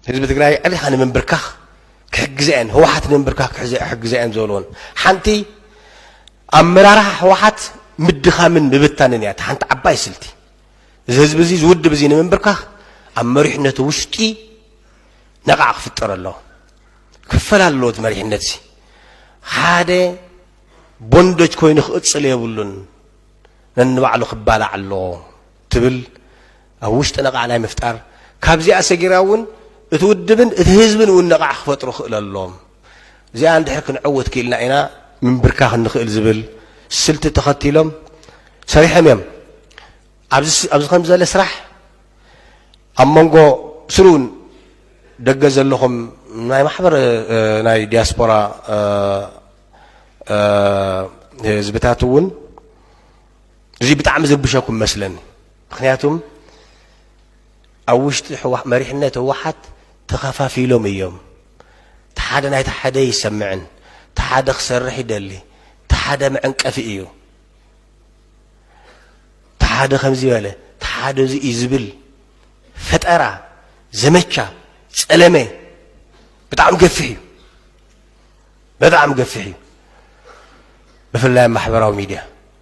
ህዝቢ ትግራይ ዓሊኻ ንምንብርካኽ ክሕግዘአን ህወሓት ንምንብርካኽ ክሕግዘአን ዘለዎን ሓንቲ ኣመራርሓ ህወሓት ምድኻምን ምብታንን እያ ሓንቲ ዓባይ ስልቲ እዚ ህዝቢ እዚ ዝውድብ እዚ ንምንብርካኽ ኣብ መሪሕነቱ ውሽጢ ነቓዕ ክፍጠር ኣለዎ ክፈል ኣለዎት መሪሕነት እዚ ሓደ ቦንዶጅ ኮይኑ ክቕፅል የብሉን ነንባዕሉ ክባላዕ ኣለዎ ትብል ኣብ ውሽጢ ነቓዕ ናይ ምፍጣር ካብዚኣ ሰጊራ እውን እቲ ውድብን እቲ ህዝብን እውን ነቓዕ ክፈጥሩ ክእል ኣለዎም እዚኣ እንድሕር ክንዕወት ክኢልና ኢና ምንብርካኽ ንኽእል ዝብል ስልቲ ተኸቲሎም ሰሪሖም እዮም ኣብዚ ከም ዘለ ስራሕ ኣብ መንጎ ስሩን ደገ ዘለኹም ናይ ማሕበር ናይ ዲያስፖራ ህዝብታት እውን እዚ ብጣዕሚ ዝብሸኩም መስለኒ ምክንያቱም ኣብ ውሽጢ መሪሕነት ህወሓት ተኸፋፊሎም እዮም ተሓደ ናይ ተሓደ ይሰምዕን ተሓደ ክሰርሕ ይደሊ ተሓደ መዕንቀፊ እዩ ተሓደ ከምዚ በለ ተሓደ እዚ እዩ ዝብል ፈጠራ ዘመቻ ፀለመ ብጣዕሚ ገፊሕ እዩ በጣዕሚ ገፊሕ እዩ ብፍላይ ማሕበራዊ ሚድያ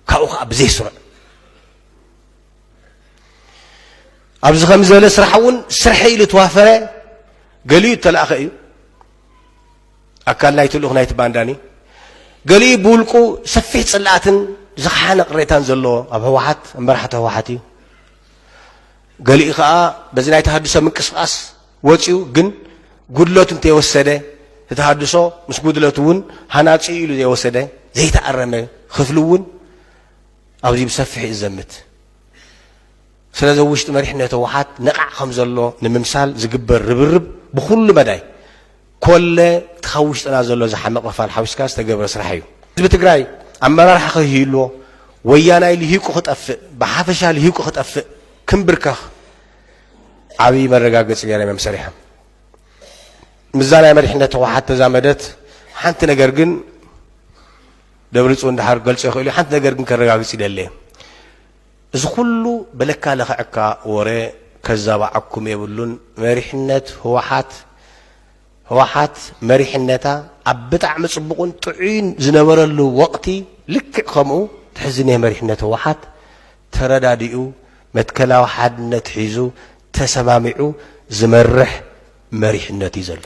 ካብኡ ከዓ ብዘይ ስሩዕ ኣብዚ ከምዚ ዝበለ ስራሕ እውን ስርሐ ኢሉ ተዋፈረ ገሊኡ ተለኣኸ እዩ ኣካል ናይቲ ልኡኽ ናይቲ ባንዳኒ ገሊኡ ብውልቁ ሰፊሕ ፅላእትን ዝኸሓነ ቅሬታን ዘለዎ ኣብ ህወሓት ኣመራሕቲ ህወሓት እዩ ገሊኡ ከዓ በዚ ናይ ተሃድሶ ምንቅስቃስ ወፂኡ ግን ጉድለቱ እንተይወሰደ ተሃድሶ ምስ ጉድለቱ እውን ሃናፂ ኢሉ ዘይወሰደ ዘይተኣረመ ክፍሉ እውን ኣብዚ ብሰፊሕ ይዘምት ስለዚ ውሽጢ መሪሕነት ህወሓት ነቓዕ ከም ዘሎ ንምምሳል ዝግበር ርብርብ ብኩሉ መዳይ ኮለ ካብ ውሽጥና ዘሎ ዝሓመቕ ክፋል ሓዊስካ ዝተገብረ ስራሕ እዩ ህዝቢ ትግራይ ኣመራርሓ ክህልዎ ወያናይ ልሂቁ ክጠፍእ ብሓፈሻ ልሂቁ ክጠፍእ ክንብርካኽ ዓብዪ መረጋገፂ ገይሮም እዮም ሰሪሖም ምዛ ናይ መሪሕነት ህወሓት ተዛመደት ሓንቲ ነገር ግን ደብረፅዮን እንድሓር ገልጾ ይኽእል እዩ ሓንቲ ነገር ግን ከረጋግፅ ይደልየ እዚ ኩሉ በለካ ለኽዕካ ወረ ከዛባዓኩም የብሉን መሪሕነት ህወሓት መሪሕነታ ኣብ ብጣዕሚ ፅቡቕን ጥዑይን ዝነበረሉ ወቕቲ ልክዕ ከምኡ ትሕዝኒ መሪሕነት ህወሓት ተረዳዲኡ መትከላዊ ሓድነት ሒዙ ተሰማሚዑ ዝመርሕ መሪሕነት እዩ ዘሎ